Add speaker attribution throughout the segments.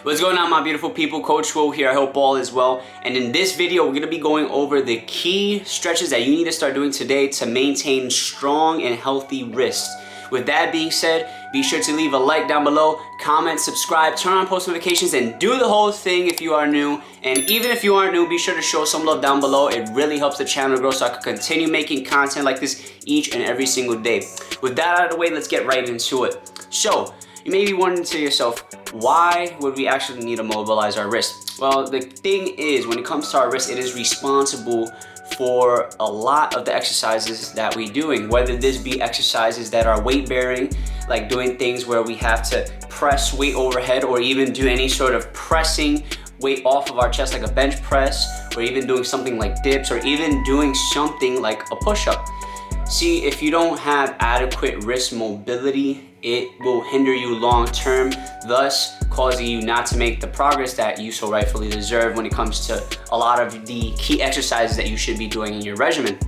Speaker 1: What's going on, my beautiful people? Coach Will here. I hope all is well. And in this video, we're going to be going over the key stretches that you need to start doing today to maintain strong and healthy wrists. With that being said, be sure to leave a like down below, comment, subscribe, turn on post notifications, and do the whole thing if you are new. And even if you aren't new, be sure to show some love down below. It really helps the channel grow so I can continue making content like this each and every single day. With that out of the way, let's get right into it. So, you may be wondering to yourself, why would we actually need to mobilize our wrist? Well, the thing is, when it comes to our wrist, it is responsible for a lot of the exercises that we're doing, whether this be exercises that are weight bearing, like doing things where we have to press weight overhead, or even do any sort of pressing weight off of our chest like a bench press, or even doing something like dips, or even doing something like a push-up. See, if you don't have adequate wrist mobility, it will hinder you long term, thus causing you not to make the progress that you so rightfully deserve when it comes to a lot of the key exercises that you should be doing in your regimen.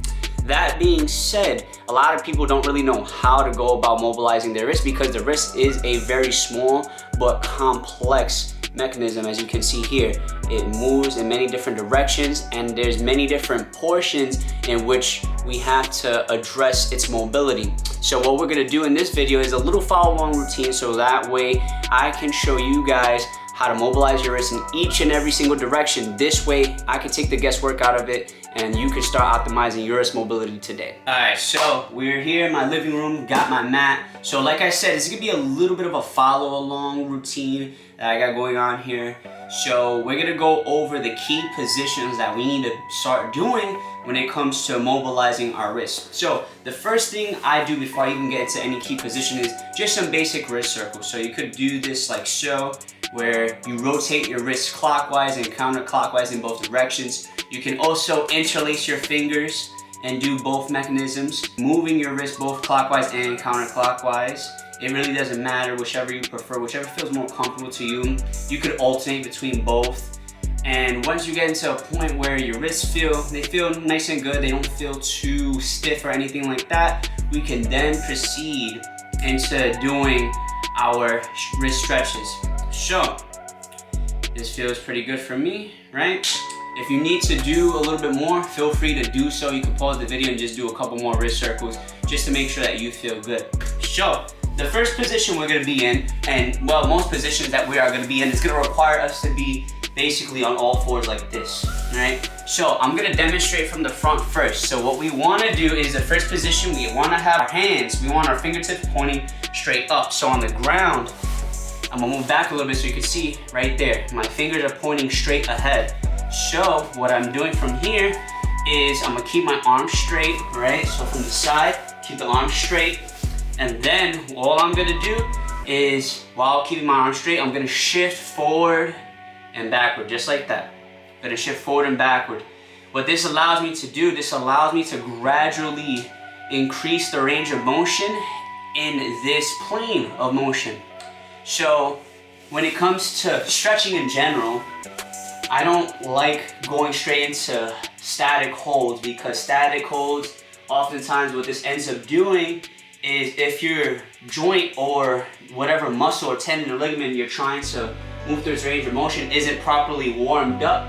Speaker 1: That being said, a lot of people don't really know how to go about mobilizing their wrist, because the wrist is a very small but complex mechanism. As you can see here, it moves in many different directions, and there's many different portions in which we have to address its mobility. So what we're going to do in this video is a little follow along routine, so that way I can show you guys how to mobilize your wrist in each and every single direction. This way I can take the guesswork out of it and you can start optimizing your wrist mobility today. Alright, so we're here in my living room, got my mat. So like I said, it's gonna be a little bit of a follow along routine that I got going on here. So we're gonna go over the key positions that we need to start doing when it comes to mobilizing our wrist. So the first thing I do before I even get into any key position is just some basic wrist circles. So you could do this like so, where you rotate your wrist clockwise and counterclockwise in both directions. You can also interlace your fingers and do both mechanisms, moving your wrist both clockwise and counterclockwise. It really doesn't matter, whichever you prefer, whichever feels more comfortable to you. You could alternate between both. And once you get into a point where your wrists feel nice and good, they don't feel too stiff or anything like that, we can then proceed into doing our wrist stretches. So, this feels pretty good for me, right? If you need to do a little bit more, feel free to do so. You can pause the video and just do a couple more wrist circles just to make sure that you feel good. So, the first position we're gonna be in, and well, most positions that we are gonna be in, is gonna require us to be basically on all fours like this, right? So, I'm gonna demonstrate from the front first. So what we wanna do is the first position, we wanna have our hands, we want our fingertips pointing straight up. So on the ground, I'm gonna move back a little bit so you can see right there. My fingers are pointing straight ahead. So what I'm doing from here is I'm gonna keep my arms straight, right? So from the side, keep the arms straight. And then all I'm gonna do is, while keeping my arms straight, I'm gonna shift forward and backward, just like that. I'm gonna shift forward and backward. What this allows me to do, this allows me to gradually increase the range of motion in this plane of motion. So when it comes to stretching in general, I don't like going straight into static holds, because static holds, oftentimes what this ends up doing is, if your joint or whatever muscle or tendon or ligament you're trying to move through its range of motion isn't properly warmed up,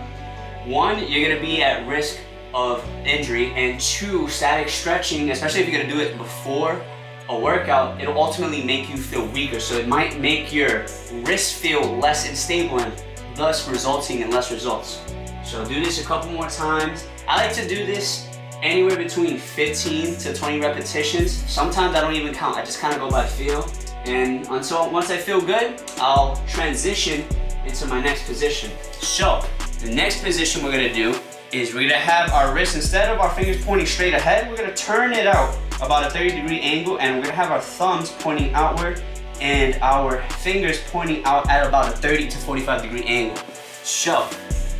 Speaker 1: one, you're gonna be at risk of injury, and two, static stretching, especially if you're gonna do it before a workout, it'll ultimately make you feel weaker. So it might make your wrist feel less unstable, and thus resulting in less results. So do this a couple more times. I like to do this anywhere between 15 to 20 repetitions. Sometimes I don't even count, I just kind of go by feel. And until once I feel good, I'll transition into my next position. So the next position we're gonna do is we're gonna have our wrists, instead of our fingers pointing straight ahead, we're gonna turn it out about a 30-degree angle, and we're gonna have our thumbs pointing outward and our fingers pointing out at about a 30 to 45-degree angle. So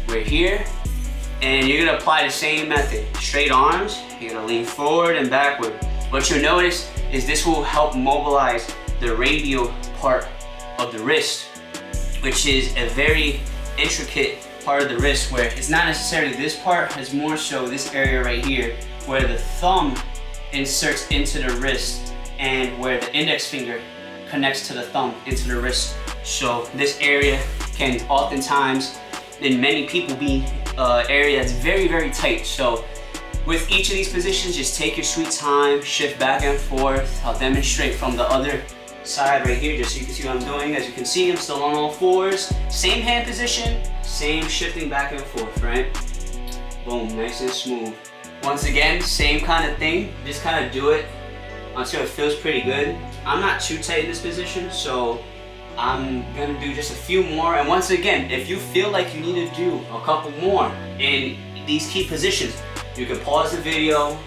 Speaker 1: we're here, and you're gonna apply the same method. Straight arms, you're gonna lean forward and backward. What you'll notice is this will help mobilize the radial part of the wrist, which is a very intricate part of the wrist, where it's not necessarily this part, it's more so this area right here, where the thumb inserts into the wrist and where the index finger connects to the thumb into the wrist. So this area can oftentimes, in many people, be area that's very, very tight. So with each of these positions, just take your sweet time, shift back and forth. I'll demonstrate from the other side right here, just so you can see what I'm doing. As you can see, I'm still on all fours. Same hand position, same shifting back and forth, right? Boom, nice and smooth. Once again, same kind of thing. Just kind of do it until it feels pretty good. I'm not too tight in this position, so I'm gonna do just a few more. And once again, if you feel like you need to do a couple more in these key positions, you can pause the video,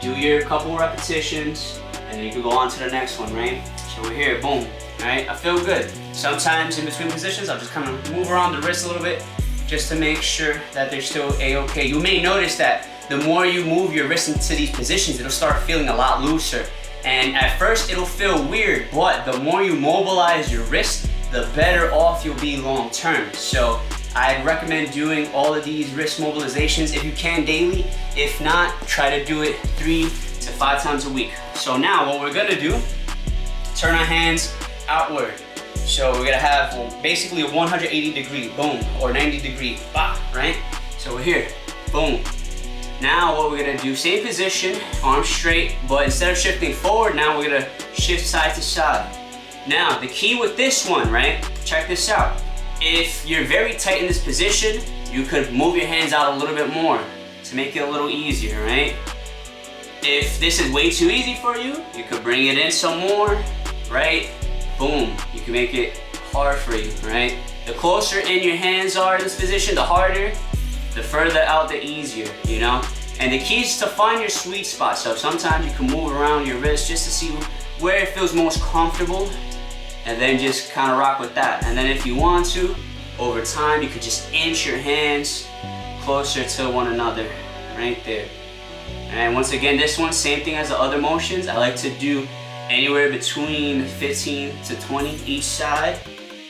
Speaker 1: do your couple repetitions, and then you can go on to the next one, right? So we're here, boom, right? I feel good. Sometimes in between positions, I'll just kind of move around the wrist a little bit just to make sure that they're still a-okay. You may notice that the more you move your wrist into these positions, it'll start feeling a lot looser. And at first, it'll feel weird, but the more you mobilize your wrist, the better off you'll be long term. So I'd recommend doing all of these wrist mobilizations if you can daily. If not, try to do it 3 to 5 times a week. So now what we're gonna do, turn our hands outward. So we're gonna have basically a 180 degree, boom, or 90 degree, bah, right? So we're here, boom. Now what we're gonna do, same position, arms straight, but instead of shifting forward, now we're gonna shift side to side. Now, the key with this one, right? Check this out. If you're very tight in this position, you could move your hands out a little bit more to make it a little easier, right? If this is way too easy for you, you could bring it in some more, right? Boom, you can make it hard for you, right? The closer in your hands are in this position, the harder. The further out, the easier, you know? And the key is to find your sweet spot. So sometimes you can move around your wrist just to see where it feels most comfortable, and then just kind of rock with that. And then if you want to, over time, you could just inch your hands closer to one another, right there. And once again, this one, same thing as the other motions. I like to do anywhere between 15 to 20 each side.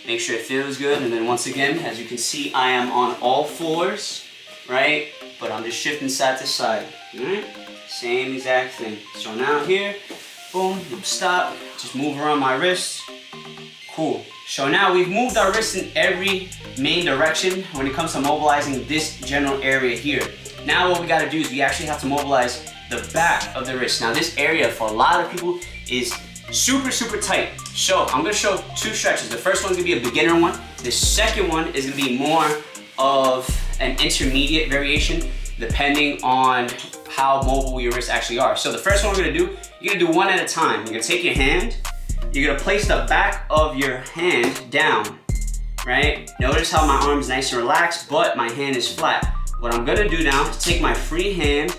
Speaker 1: Make sure it feels good. And then once again, as you can see, I am on all fours, right? But I'm just shifting side to side, all right? Same exact thing. So now here, boom, stop, just move around my wrist. Cool. So now we've moved our wrists in every main direction when it comes to mobilizing this general area here. Now what we gotta do is we actually have to mobilize the back of the wrist. Now this area for a lot of people is super, super tight. So I'm gonna show 2 stretches. The first one's gonna be a beginner one. The second one is gonna be more of an intermediate variation depending on how mobile your wrists actually are. So the first one we're gonna do, you're gonna do one at a time. You're gonna take your hand, you're gonna place the back of your hand down, right? Notice how my arm's nice and relaxed, but my hand is flat. What I'm gonna do now is take my free hand,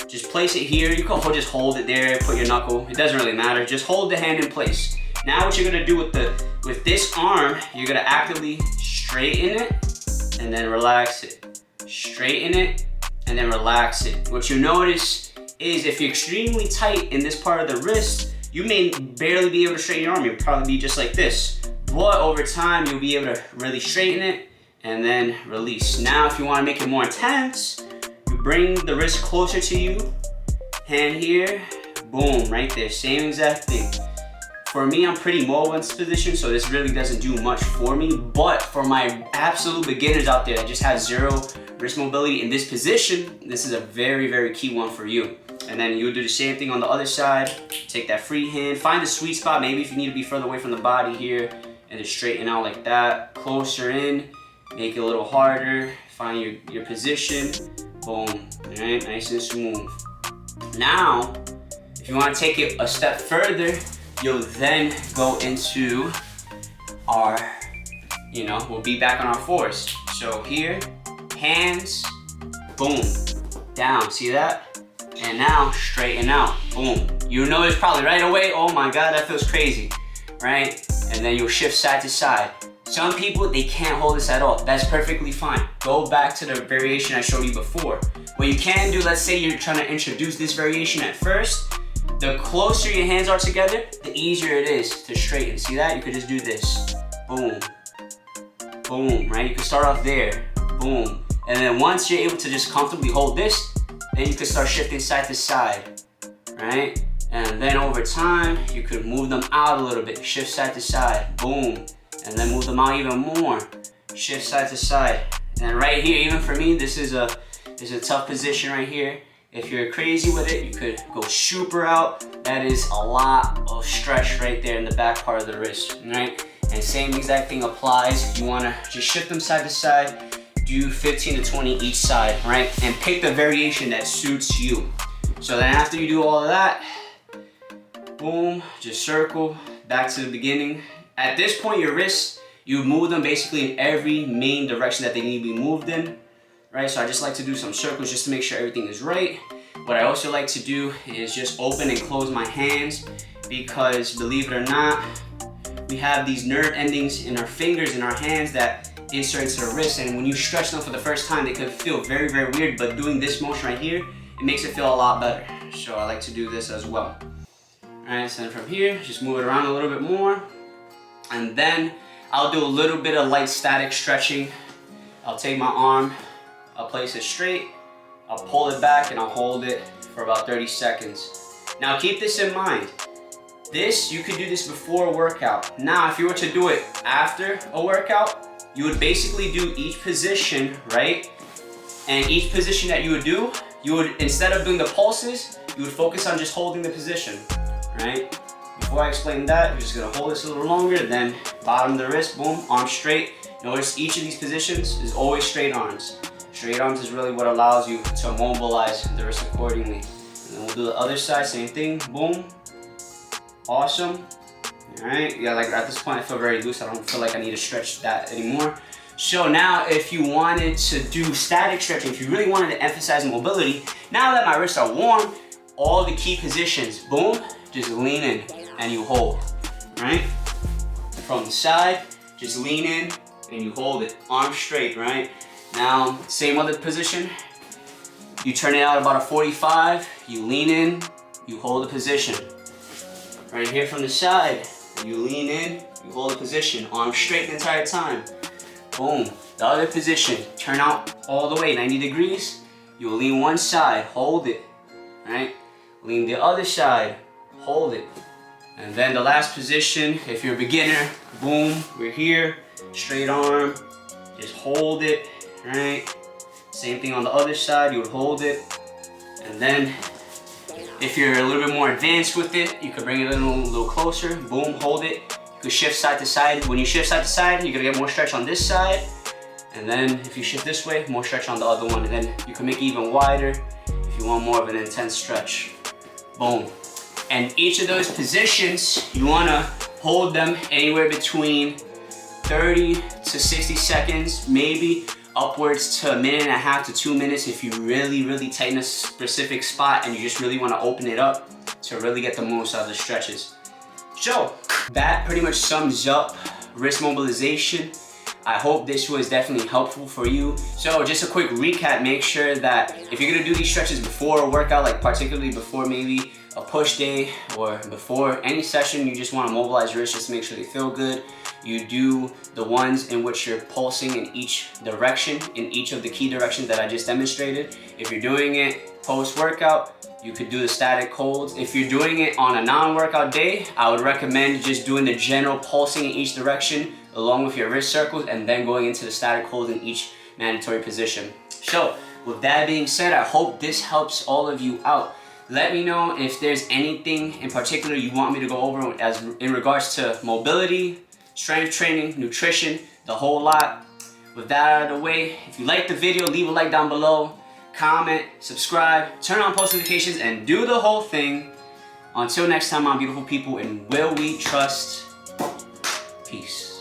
Speaker 1: just place it here. You can just hold it there, put your knuckle. It doesn't really matter. Just hold the hand in place. Now what you're gonna do with this arm, you're gonna actively straighten it and then relax it. Straighten it and then relax it. What you notice is if you're extremely tight in this part of the wrist, you may barely be able to straighten your arm. You'll probably be just like this. But over time, you'll be able to really straighten it and then release. Now, if you wanna make it more intense, you bring the wrist closer to you, hand here, boom, right there, same exact thing. For me, I'm pretty mobile in this position, so this really doesn't do much for me, but for my absolute beginners out there that just have 0 wrist mobility in this position, this is a very, very key one for you. And then you'll do the same thing on the other side. Take that free hand, find the sweet spot, maybe if you need to be further away from the body here, and just straighten out like that, closer in, make it a little harder, find your position, boom, all right, nice and smooth. Now, if you want to take it a step further, you'll then go into our, we'll be back on our fours. So here, hands, boom, down, see that? And now straighten out, boom. You notice probably right away, oh my God, that feels crazy, right? And then you'll shift side to side. Some people, they can't hold this at all. That's perfectly fine. Go back to the variation I showed you before. What you can do, let's say you're trying to introduce this variation at first, the closer your hands are together, the easier it is to straighten. See that? You could just do this, boom, boom, right? You can start off there, boom. And then once you're able to just comfortably hold this, then you can start shifting side to side, right? And then over time, you could move them out a little bit, shift side to side, boom. And then move them out even more. shift side to side. And right here, even for me, this is a tough position right here. If you're crazy with it, you could go super out. That is a lot of stretch right there in the back part of the wrist, right? And same exact thing applies. You wanna just shift them side to side, do 15 to 20 each side, right? And pick the variation that suits you. So then after you do all of that, boom, just circle, back to the beginning. At this point, your wrists, you move them basically in every main direction that they need to be moved in, right? So I just like to do some circles just to make sure everything is right. What I also like to do is just open and close my hands, because believe it or not, we have these nerve endings in our fingers and our hands that insert into the wrist, and when you stretch them for the first time, they could feel very, very weird, but doing this motion right here, it makes it feel a lot better. So I like to do this as well. All right, so then from here, just move it around a little bit more, and then I'll do a little bit of light static stretching. I'll take my arm, I'll place it straight, I'll pull it back, and I'll hold it for about 30 seconds. Now keep this in mind. You could do this before a workout. Now, if you were to do it after a workout, you would basically do each position, right? And each position that you would, instead of doing the pulses, you would focus on just holding the position, right? Before I explain that, you're just gonna hold this a little longer, then bottom of the wrist, boom, arms straight. Notice each of these positions is always straight arms. Straight arms is really what allows you to mobilize the wrist accordingly. And then we'll do the other side, same thing, boom. Awesome. All right, yeah, like at this point I feel very loose. I don't feel like I need to stretch that anymore. So now if you wanted to do static stretching, if you really wanted to emphasize mobility, now that my wrists are warm, all the key positions, boom, just lean in and you hold, right? From the side, just lean in and you hold it, arms straight, right? Now, same other position, you turn it out about a 45, you lean in, you hold the position. Right here from the side, you lean in, you hold the position, arms straight the entire time. Boom. The other position, turn out all the way, 90 degrees. You lean one side, hold it, right? Lean the other side, hold it. And then the last position, if you're a beginner, boom, we're here, straight arm, just hold it, right? Same thing on the other side, you would hold it. And then if you're a little bit more advanced with it, you could bring it a little closer. Boom, hold it. You could shift side to side. When you shift side to side, you're gonna get more stretch on this side. And then if you shift this way, more stretch on the other one. And then you can make it even wider if you want more of an intense stretch. Boom. And each of those positions, you wanna hold them anywhere between 30 to 60 seconds, maybe upwards to 1.5 to 2 minutes if you really tighten a specific spot and you just really want to open it up to really get the most out of the stretches. So that pretty much sums up wrist mobilization. I hope this was definitely helpful for you. So just a quick recap, make sure that if you're gonna do these stretches before a workout, like particularly before maybe a push day or before any session, you just want to mobilize your wrists just to make sure they feel good. You do the ones in which you're pulsing in each direction, in each of the key directions that I just demonstrated. If you're doing it post-workout, you could do the static holds. If you're doing it on a non-workout day, I would recommend just doing the general pulsing in each direction along with your wrist circles and then going into the static holds in each mandatory position. So with that being said, I hope this helps all of you out. Let me know if there's anything in particular you want me to go over as in regards to mobility, strength training, nutrition, the whole lot. With that out of the way, if you liked the video, leave a like down below, comment, subscribe, turn on post notifications, and do the whole thing. Until next time, my beautiful people, and will we trust? Peace.